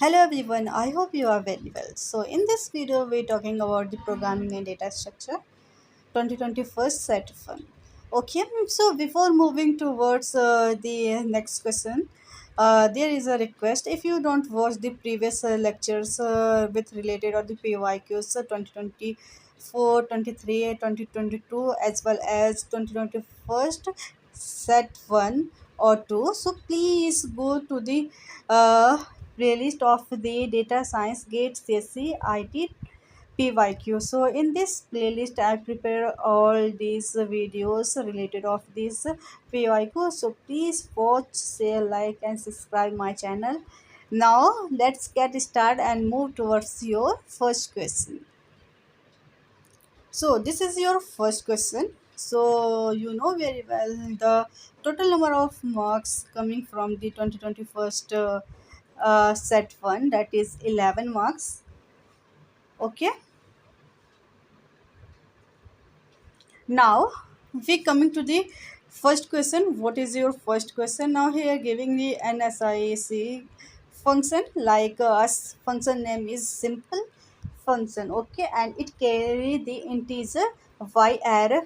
Hello everyone, I hope you are very well. So in this video we're talking about the programming and data structure 2021 set fun. Okay, so before moving towards the next question, there is a request. If you don't watch the previous lectures with related or the PYQs 2024, 23, 2022 as well as 2021 set 1 or 2, so please go to the uh, playlist of the data science gate CSC IT PYQ. So in this playlist, I prepare all these videos related of this PYQ. So please watch, share, like, and subscribe my channel. Now let's get started and move towards your first question. So this is your first question. So you know very well the total number of marks coming from the 2021 set one, that is 11 marks. Okay. Now we coming to the first question. What is your first question? Now here giving the NSIC function, like us function name is simple function. Okay, and it carry the integer y array,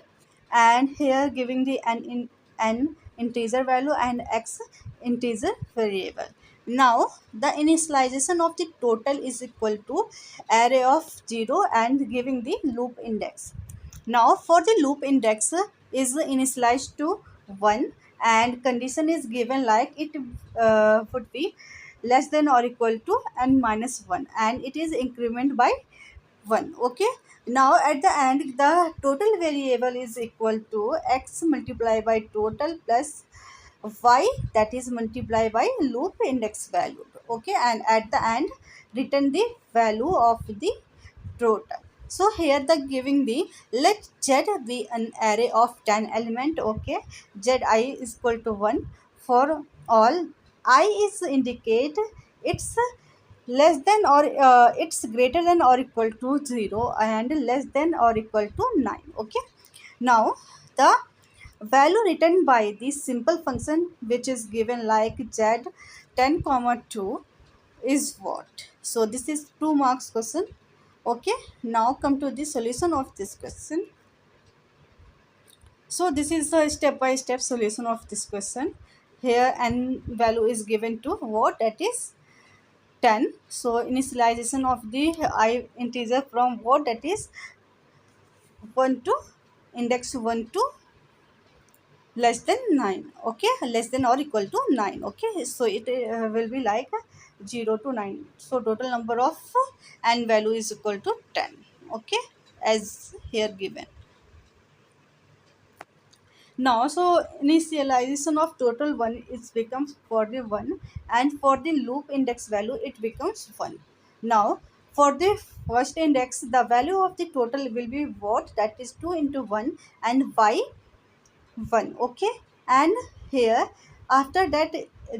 and here giving the n integer value and x integer variable. Now the initialization of the total is equal to array of 0 and giving the loop index. Now for the loop index is initialized to 1 and condition is given like it would be less than or equal to n minus 1 and it is increment by 1. Okay. Now at the end the total variable is equal to x multiplied by total plus y, that is multiplied by loop index value. Okay, and at the end return the value of the total. So here the giving the, let z be an array of 10 element. Okay, z I is equal to 1 for all I is indicate it's less than or it's greater than or equal to 0 and less than or equal to 9. Okay, now the value written by the simple function which is given like z 10 comma 2 is what? So this is 2 marks question. Okay, now come to the solution of this question. So this is the step by step solution of this question. Here n value is given to what, that is 10. So initialization of the I integer from what, that is 1 to index 1 to less than 9. Okay, less than or equal to 9. Okay, so it will be like 0 to 9. So total number of n value is equal to 10. Okay, as here given. Now, so initialization of total 1 is becomes for the 1 and for the loop index value it becomes 1. Now, for the first index the value of the total will be what, that is 2 into 1 and y 1. Okay, and here after that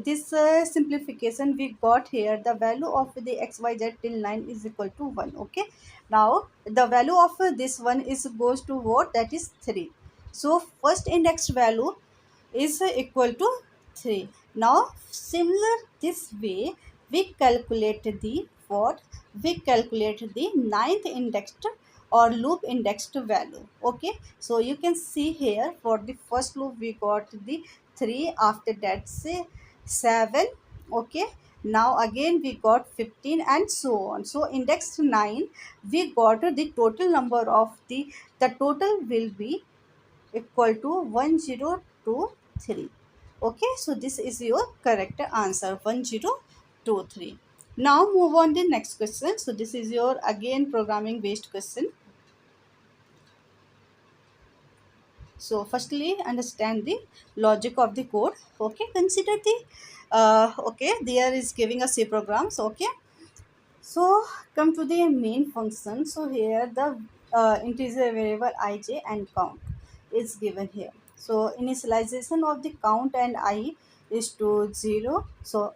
this simplification we got here the value of the xyz till 9 is equal to 1. Okay, now the value of this one is goes to what, that is 3. So first index value is equal to 3. Now similar this way we calculate the what, we calculate the ninth indexed or loop indexed value. Okay, so you can see here for the first loop we got the 3, after that say 7. Okay, now again we got 15 and so on. So index 9 we got the total number of the total will be equal to 1023. Okay, so this is your correct answer, 1023. Now move on the next question. So this is your again programming based question. So firstly understand the logic of the code. Okay, consider the okay, there is giving us C programs. Okay, so come to the main function. So here the integer variable ij and count is given here. So initialization of the count and I is to 0. So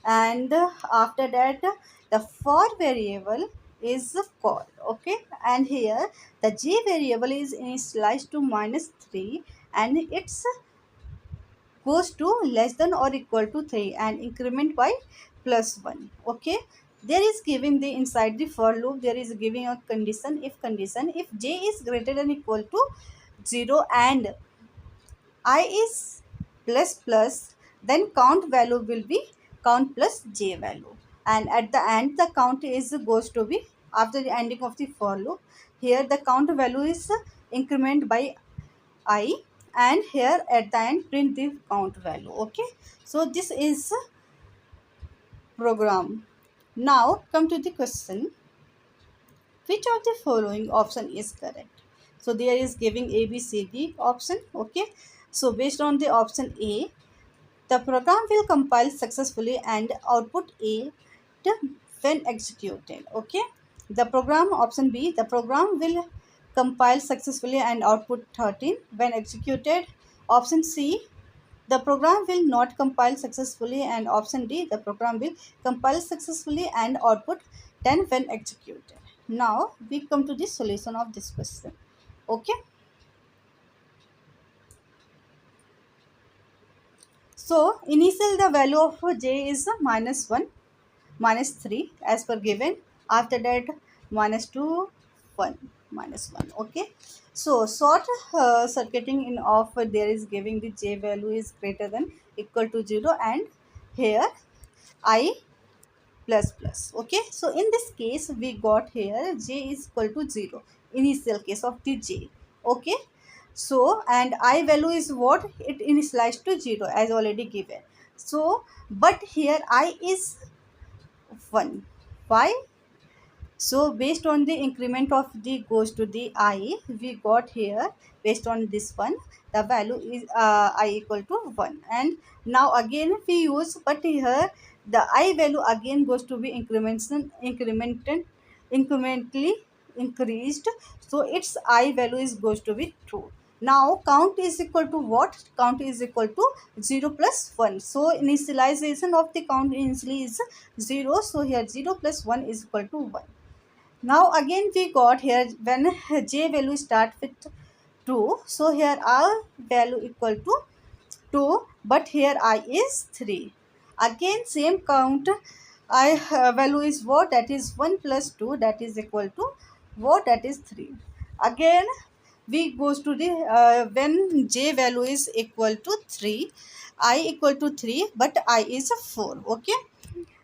and after that the for variable is called. Okay, and here the j variable is initialized to -3 and its goes to less than or equal to 3 and increment by plus 1. Okay, there is giving the inside the for loop, there is giving a condition if j is greater than equal to 0 and I is plus plus, then count value will be count plus j value, and at the end the count is goes to be after the ending of the for loop. Here the count value is increment by I, and here at the end print the count value. Okay, so this is program. Now come to the question, which of the following option is correct? So there is giving a b c d option. Okay, so based on the option a, the program will compile successfully and output A when executed. Okay. The program option B, the program will compile successfully and output 13 when executed. Option C, the program will not compile successfully, and option D, the program will compile successfully and output 10 when executed. Now we come to the solution of this question. Okay. So initial the value of j is minus 1, minus 3 as per given. After that minus 2, 1, minus 1. Okay, so short circuiting in off, there is giving the j value is greater than equal to 0 and here I plus plus. Okay, so in this case we got here j is equal to 0, initial case of the j. Okay, so and I value is what, it initialized to 0 as already given. So but here I is 1. Why? So based on the increment of the goes to the I, we got here based on this one, the value is I equal to 1. And now again we use, but here the I value again goes to be incrementally increased. So its I value is goes to be 2. Now count is equal to what? Count is equal to 0 plus 1. So initialization of the count initially is 0. So here 0 plus 1 is equal to 1. Now again we got here when j value start with 2. So here r value equal to 2, but here I is 3. Again same count, I value is what, that is 1 plus 2, that is equal to what, that is 3. Again we goes to the when j value is equal to 3, I equal to 3, but I is 4. Okay,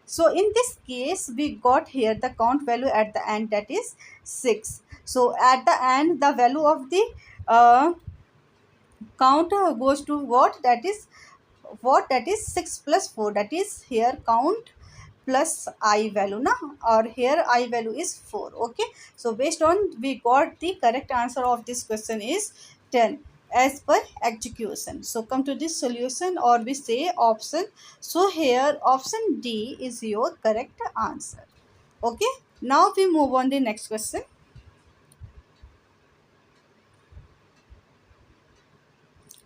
so in this case we got here the count value at the end, that is 6. So at the end the value of the uh, count goes to what, that is what, that is 6 plus 4, that is here count plus I value na, or here I value is 4. Okay, so based on we got the correct answer of this question is 10 as per execution. So come to this solution, or we say option. So here option D is your correct answer. Okay, now we move on the next question.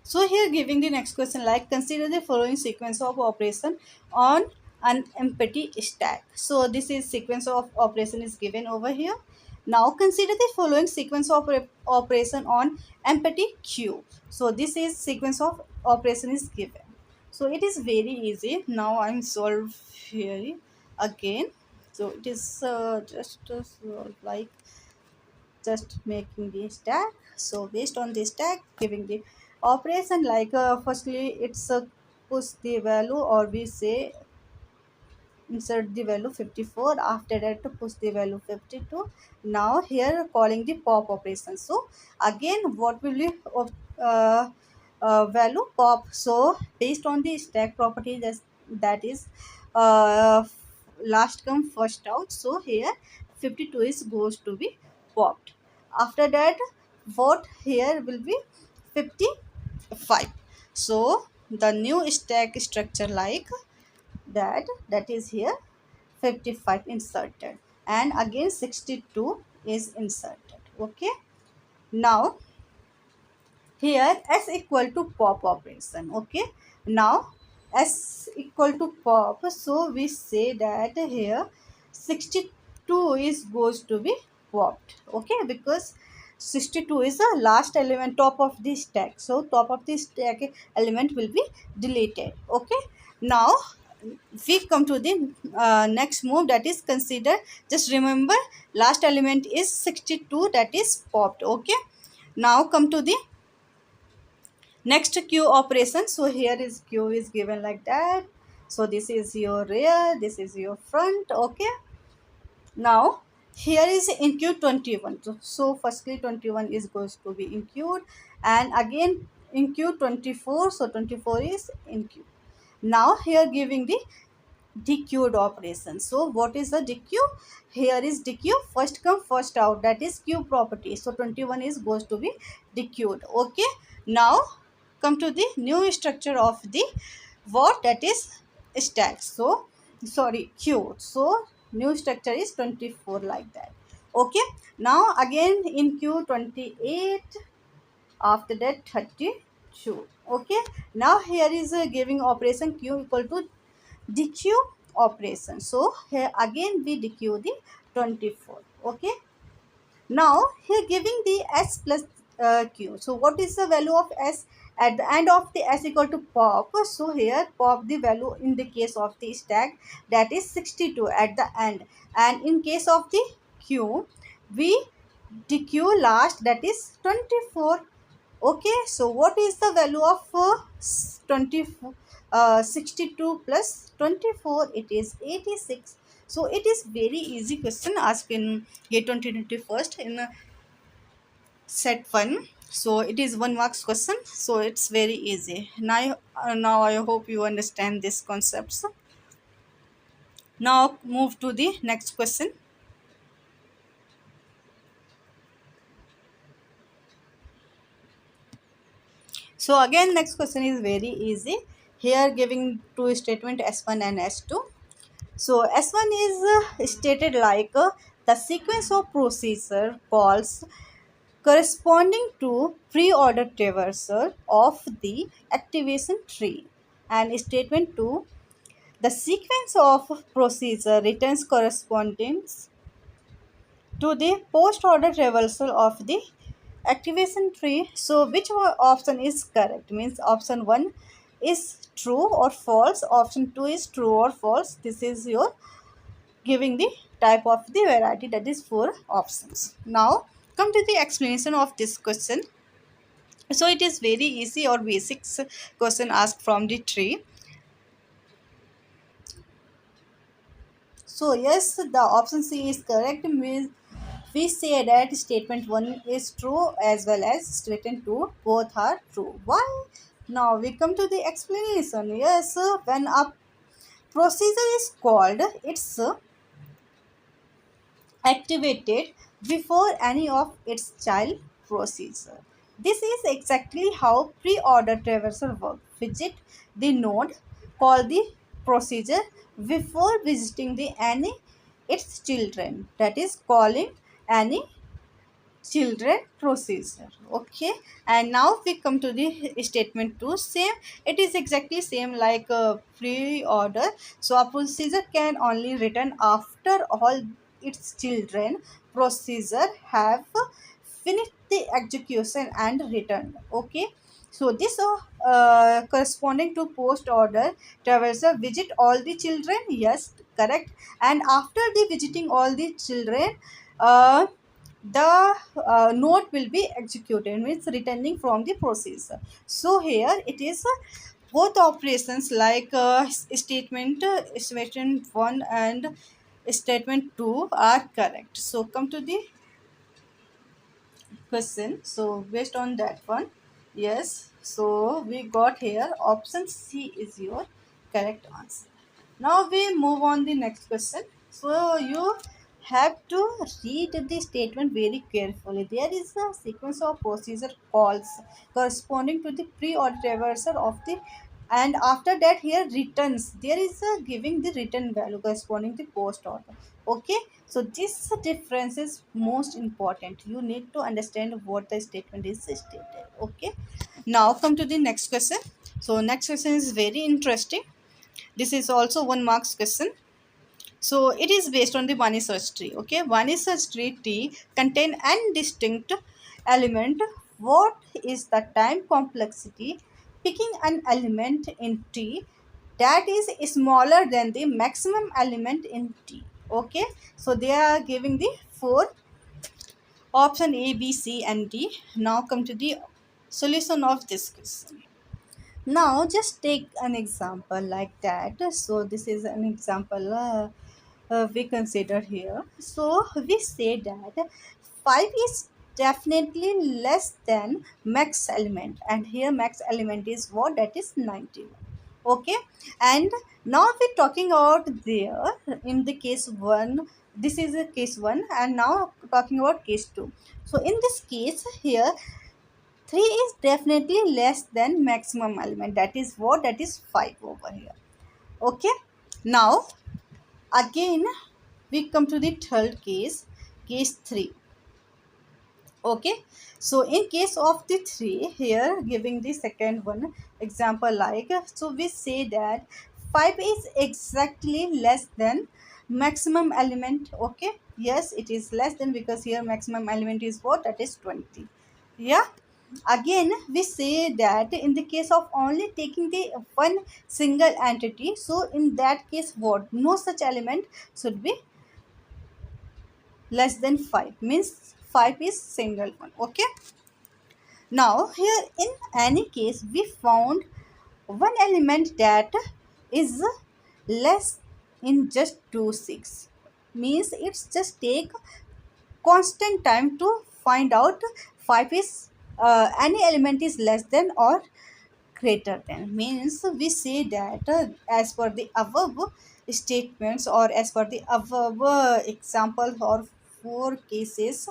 So here giving the next question, like consider the following sequence of operation on an empty stack. So this is sequence of operation is given over here. Now consider the following sequence of operation on empty queue. So this is sequence of operation is given. So it is very easy. Now I'm solve here again. So it is like just making the stack. So based on the stack giving the operation, like firstly it's push the value, or we say insert the value 54, after that to push the value 52. Now here calling the pop operation. So again what will be uh, value pop. So based on the stack property, that is uh, last come first out. So here 52 is goes to be popped. After that what here will be 55. So the new stack structure like that is here 55 inserted, and again 62 is inserted. Okay, now here s equal to pop operation. Okay, now s equal to pop, so we say that here 62 is goes to be popped. Okay, because 62 is the last element, top of the stack. So top of the stack element will be deleted. Okay. Now we come to the next move, that is consider. Just remember, last element is 62, that is popped. Okay. Now come to the next queue operation. So here is queue is given like that. So this is your rear, this is your front. Okay. Now here is include 21. So firstly 21 is going to be include, and again include 24. So 24 is include. Now here giving the dequeued operation. So what is the dequeue? Here is dequeue first come first out, that is queue property. So 21 is goes to be dequeued. Okay. Now come to the new structure of the what, that is stack. So sorry, queue. So new structure is 24 like that. Okay. Now again in queue 28, after that 32. Okay. Now here is a giving operation q equal to dequeue operation. So here again we dequeue the 24. Okay. Now here giving the s plus q. So what is the value of s at the end of the s equal to pop? So here pop the value in the case of the stack, that is 62 at the end, and in case of the q we dequeue last, that is 24. Okay. So what is the value of 24 62 plus 24? It is 86. So it is very easy question asked in year 2021 in set 1. So it is 1 marks question, so it's very easy. Now I hope you understand these concepts. Now move to the next question. So again next question is very easy. Here giving two statement s1 and s2. So S1 is stated like the sequence of procedure calls corresponding to pre-order traversal of the activation tree. And statement 2, the sequence of procedure returns correspondence to the post-order traversal of the activation tree. So which option is correct? Means option 1 is true or false, option 2 is true or false. This is your giving the type of the variety, that is 4 options. Now come to the explanation of this question. So it is very easy or basics question asked from the tree. So yes, the option C is correct. Means we say that statement 1 is true as well as statement 2, both are true. Why? Now we come to the explanation. Yes, when a procedure is called, it's activated before any of its child procedure. This is exactly how pre-order traversal works. Visit the node, call the procedure before visiting the any its children. That is calling any children procedure. Okay. And now we come to the statement 2. Same, it is exactly same like pre-order. So a procedure can only return after all its children procedure have finished the execution and returned. Okay. So this corresponding to post order traversal visit all the children. Yes, correct. And after the visiting all the children, the note will be executed, means returning from the processor. So here it is both operations like statement 1 and statement 2 are correct. So come to the question. So based on that one, yes, so we got here option C is your correct answer. Now we move on the next question. So you have to read the statement very carefully. There is a sequence of procedure calls corresponding to the pre-order traversal of the, and after that here returns, there is a giving the return value corresponding to post order. Okay. So this difference is most important. You need to understand what the statement is stated. Okay. Now come to the next question. So next question is very interesting. This is also 1 marks question. So it is based on the Vani search tree. Okay, Vani search tree T contain n distinct element, what is the time complexity picking an element in T that is smaller than the maximum element in T. Okay, so they are giving the four option A, B, C, and D. Now come to the solution of this question. Now just take an example like that. So this is an example we consider here. So we say that 5 is definitely less than max element, and here max element is what, that is 91. Okay, and now we're talking about there in the case 1. This is a case 1, and now talking about case 2. So in this case here 3 is definitely less than maximum element, that is what, that is 5 over here. Okay, now again we come to the third case, case 3. Okay, so in case of the 3 here giving the second one example, like so we say that 5 is exactly less than maximum element. Okay, yes, it is less than because here maximum element is what, that is 20. Yeah, again we say that in the case of only taking the one single entity, so in that case what, no such element should be less than 5, means 5 is single one. Okay, now here in any case we found one element that is less in just 2 6, means it's just take constant time to find out 5 is any element is less than or greater than, means we say that as per the above statements or as per the above example or four cases,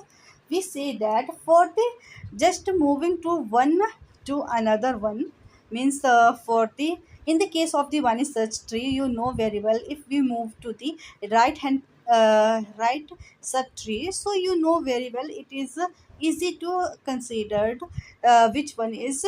we say that for the just moving to one to another one, means for the in the case of the one is search tree, you know very well, if we move to the right hand right sub tree, so you know very well it is easy to consider which one is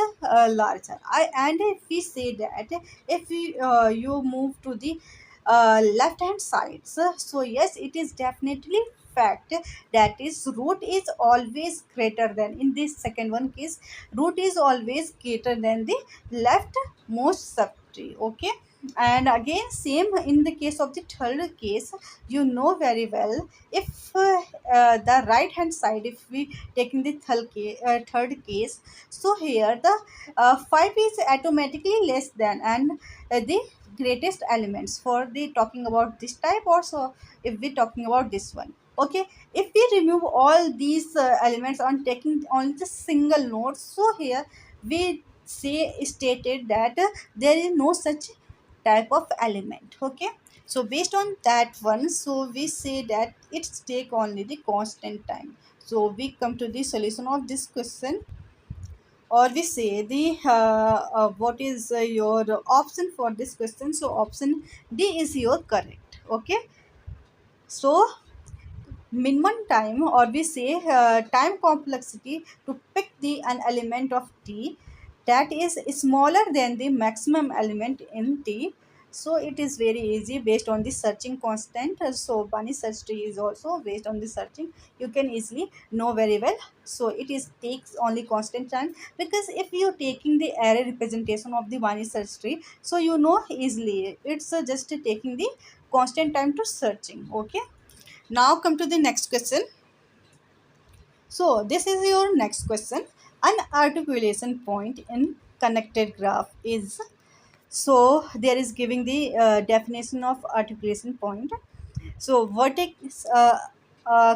larger. And if we say that if we you move to the left hand side, so yes, it is definitely fact that is root is always greater than, in this second one case root is always greater than the left most subtree. Okay, and again same in the case of the third case, you know very well, if the right hand side, if we taking the third case, so here the 5 is automatically less than and the greatest elements for the talking about this type also, if we talking about this one. Okay, if we remove all these elements on taking only the single node, so here we say stated that there is no such type of element. Okay, so based on that one, so we say that it's take only the constant time. So we come to the solution of this question, or we say the what is your option for this question. So option D is your correct. Okay, so minimum time, or we say time complexity to pick the an element of T that is smaller than the maximum element in T. So it is very easy based on the searching constant. So bunny search tree is also based on the searching, you can easily know very well. So it is takes only constant time, because if you taking the array representation of the bunny search tree, so you know easily it's just taking the constant time to searching. Okay, now come to the next question. So this is your next question. An articulation point in connected graph is, so there is giving the definition of articulation point. So vertex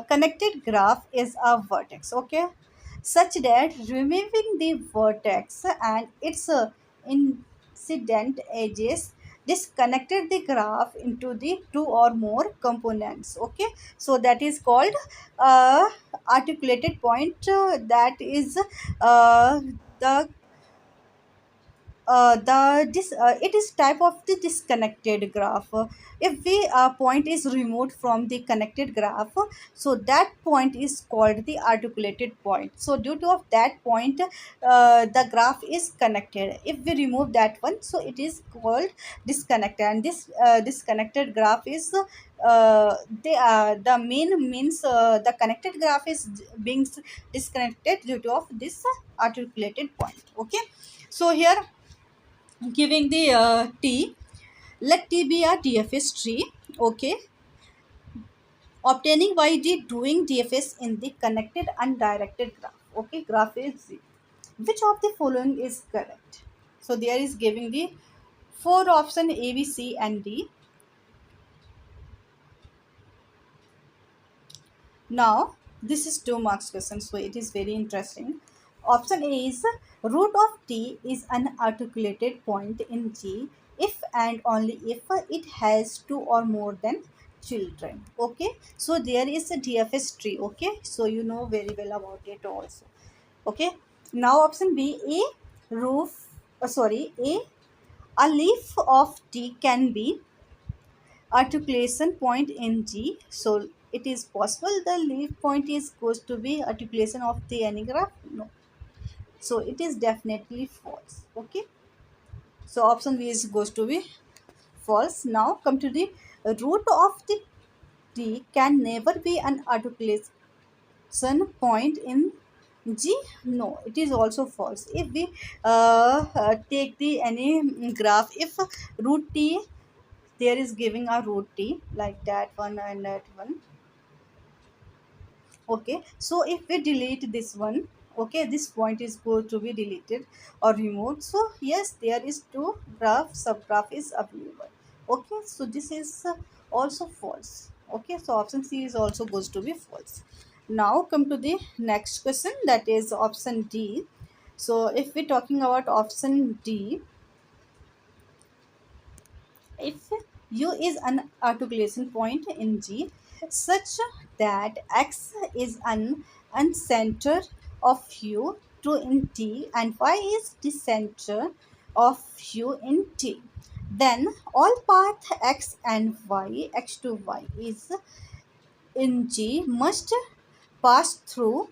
connected graph is a vertex, okay, such that removing the vertex and its incident edges disconnected the graph into the two or more components. Okay, so that is called uh, articulated point. That is uh, the it is type of the disconnected graph. If the point is removed from the connected graph, so that point is called the articulated point. So due to of that point, the graph is connected. If we remove that one, so it is called disconnected. And this disconnected graph is the main means the connected graph is being disconnected due to of this articulated point. Okay, so here giving the t, let t be a DFS tree. Okay, obtaining by the doing DFS in the connected undirected graph. Okay, graph is Z. Which of the following is correct? So there is giving the four option A, B, C, and D. Now this is 2 marks question, so it is very interesting. Option A is root of T is an articulated point in G if and only if it has two or more than children. Okay, so there is a DFS tree. Okay, so you know very well about it also. Okay, now option B, a leaf of T can be articulation point in G. So it is possible the leaf point is goes to be articulation of the any graph? No. So it is definitely false. Okay. So option B is goes to be false. Now come to the root of the T can never be an articulation point in G. No, it is also false. If we take the any graph, if root T there is giving a root T like that one and that one. Okay, so if we delete this one, okay, this point is going to be deleted or removed. So yes, there is two graph subgraph is available. Okay, so this is also false. Okay, so option C is also goes to be false. Now come to the next question, that is option D. So if we're talking about option D, if U is an articulation point in G such that X is an uncenter of U to in T and Y is the center of U in T, then all path X and Y, X to Y is in G pass through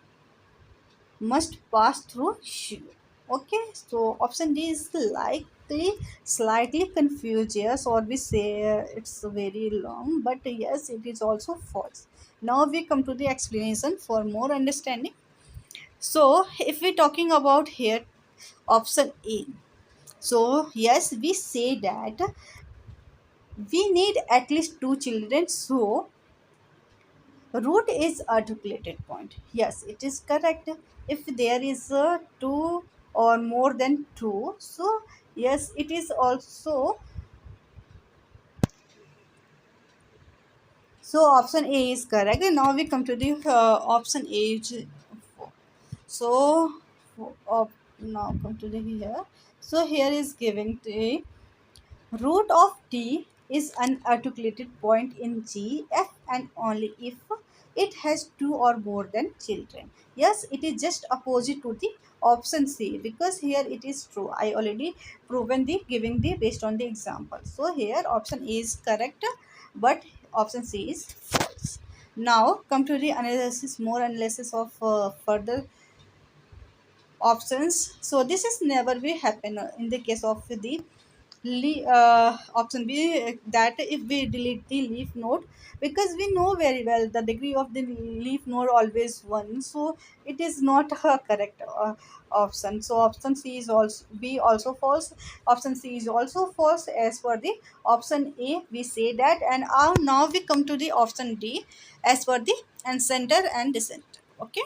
must pass through U. Okay, so option D is likely slightly confused, yes, or we say it's very long, but yes, it is also false. Now we come to the explanation for more understanding. So if we're talking about here option A, so yes, we say that we need at least two children, so root is articulated point. Yes, it is correct. If there is a two or more than two, so yes, it is also. So option A is correct. And now we come to the option A. So uh, now come to the here. So here is giving the root of T is an articulated point in G if and only if it has two or more than children. Yes, it is just opposite to the option C because here it is true. I already proven the giving the based on the example. So here option A is correct, but option C is false. Now come to the analysis, more analysis of further options. So this is never will happen in the case of the option B, that if we delete the leaf node, because we know very well the degree of the leaf node always 1, so it is not a correct option. So option C is also B also false, option C is also false as per the option A we say that. And now we come to the option D as per the and center and decenter. Okay,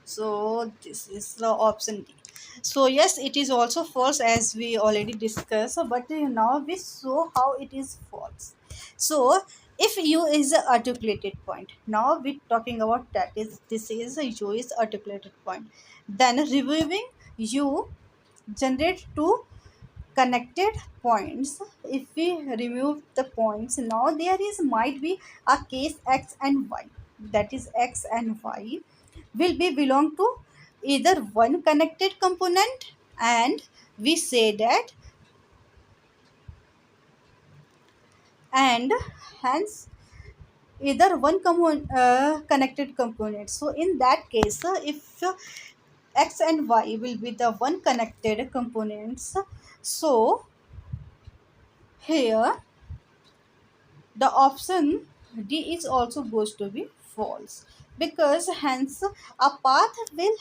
so this is the option D. So yes, it is also false as we already discussed, but now we show how it is false. So if U is a articulated point, now we talking about that is this is a U is articulated point. Then removing U generate two connected points. If we remove the points, now there is might be a case X and Y. that is x and y, will be belong to either one connected component, and we say that, and hence either connected component. So in that case, if x and y will be the one connected components, so here the option D is also goes to be false, because hence a path will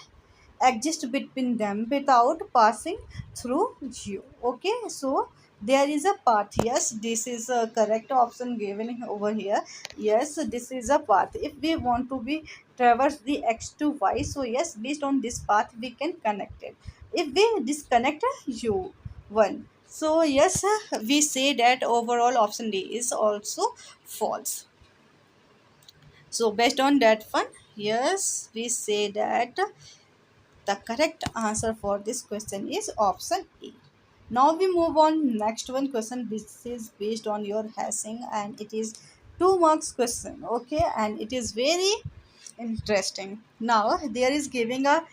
exist between them without passing through you. Okay, so there is a path. Yes, this is a correct option given over here. Yes, this is a path. If we want to be traverse the x to y, so yes, based on this path we can connect it. If we disconnect u one, so yes, we say that overall option D is also false. So based on that one, yes, we say that the correct answer for this question is option A. Now we move on next one question. This is based on your hashing and it is 2 marks question. Okay, and it is very interesting. Now there is giving a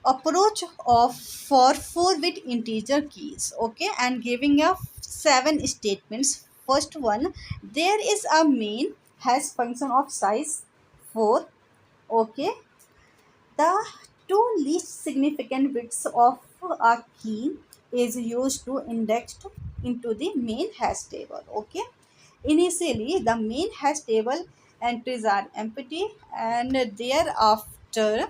approach of for 4-bit integer keys. Okay, and giving a 7 statements. First one, there is a main hash function of size 4. Okay, the two least significant bits of a key is used to index into the main hash table. Okay. Initially, the main hash table entries are empty, and thereafter,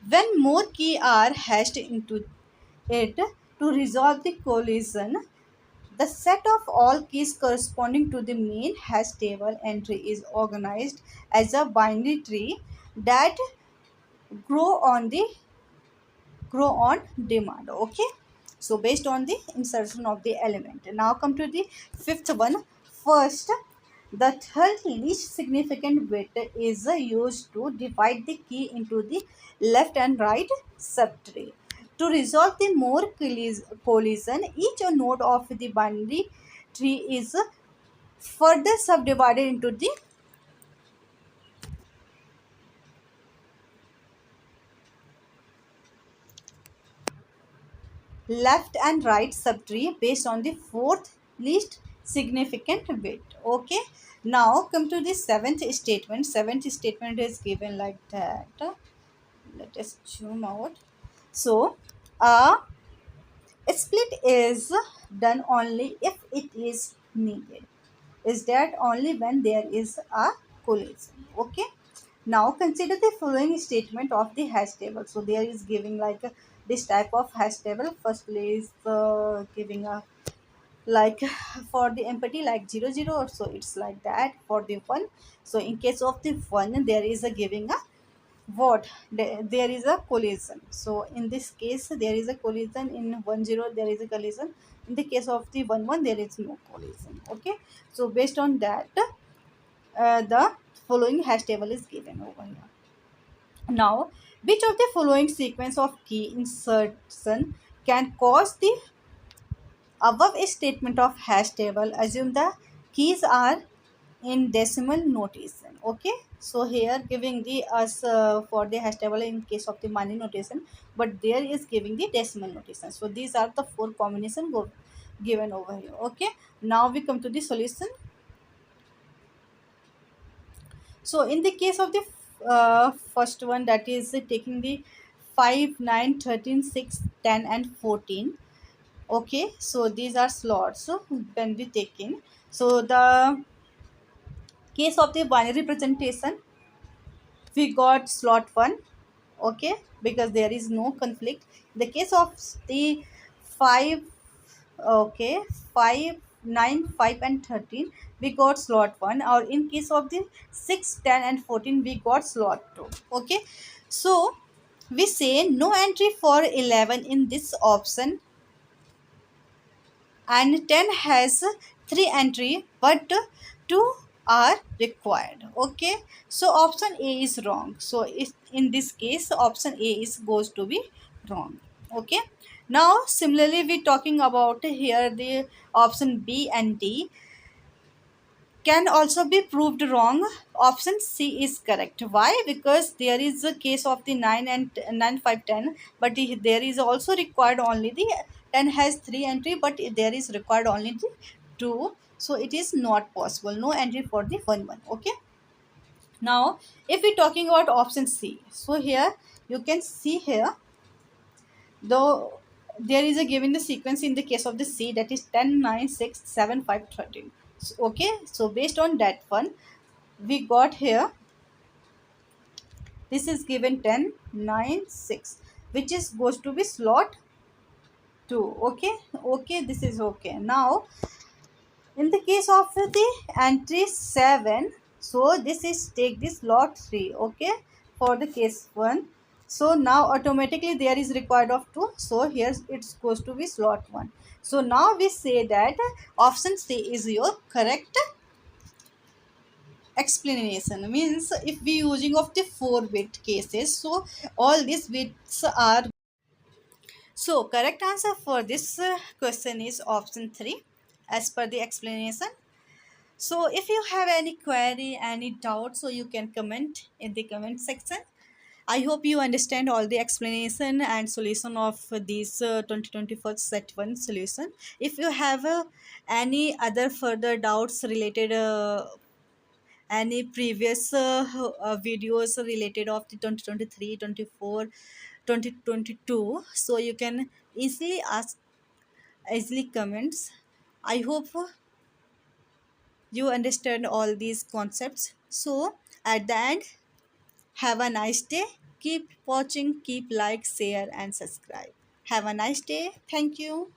when more key are hashed into it to resolve the collision, the set of all keys corresponding to the main hash table entry is organized as a binary tree that grow on the grow on demand. Okay, so based on the insertion of the element. Now come to the fifth one. First, the third least significant bit is used to divide the key into the left and right subtree. To resolve the more collision, each node of the binary tree is further subdivided into the left and right subtree based on the fourth least significant bit. Okay, now come to the seventh statement. Seventh statement is given like that. Let us zoom out. So a split is done only if it is needed. Is that only when there is a collision. Okay, now consider the following statement of the hash table. So there is giving like this type of hash table. Firstly is giving a like for the empty like 00, or so it's like that for the one. So in case of the one, there is a giving a what, there is a collision. So in this case there is a collision. In 10 there is a collision. In the case of the 11 there is no collision. Okay, so based on that, the following hash table is given over here. Now, which of the following sequence of key insertion can cause the above statement of hash table? Assume the keys are in decimal notation. Okay, so here giving the us for the hash table in case of the money notation, but there is giving the decimal notation. So these are the four combination given over here. Okay, now we come to the solution. So in the case of the first one, that is taking the 5, 9, 13, 6, 10, and 14. Okay, so these are slots when we take in. So the case of the binary representation, we got slot 1. Okay, because there is no conflict. In the case of the 5, okay, 5, 9, 5, and 13, we got slot 1. Or in case of the 6, 10, and 14, we got slot 2. Okay, so we say no entry for 11 in this option, and 10 has 3 entry, but 2 are required. Okay, so option A is wrong. So if in this case option A is goes to be wrong. Okay, now similarly we talking about here the option B and D. can also be proved wrong. Option C is correct. Why? Because there is a case of the 9 and 9 5 10, but there is also required only the 10 has 3 entry, but there is required only the 2. So it is not possible. No entry for the 1 1. Okay. Now, if we're talking about option C, so here you can see here, though there is a given the sequence in the case of the C, that is 10 9 6 7 5 13. So, okay, so based on that one, we got here, this is given 10 9 6, which is goes to be slot 2. Okay, okay, this is okay. Now, in the case of the entry 7, so this is take this lot 3. Okay, for the case 1. So now automatically there is required of 2. So here it's goes to be slot 1. So now we say that option C is your correct explanation. Means if we using of the 4-bit cases, so all these bits are. So correct answer for this question is option 3 as per the explanation. So if you have any query, any doubt, so you can comment in the comment section. I hope you understand all the explanation and solution of these 2024 set 1 solution. If you have any other further doubts related, any previous videos related of the 2023, 24, 2022, so you can easily ask, easily comments. I hope you understand all these concepts. So at the end, have a nice day. Keep watching, keep like, share and subscribe. Have a nice day. Thank you.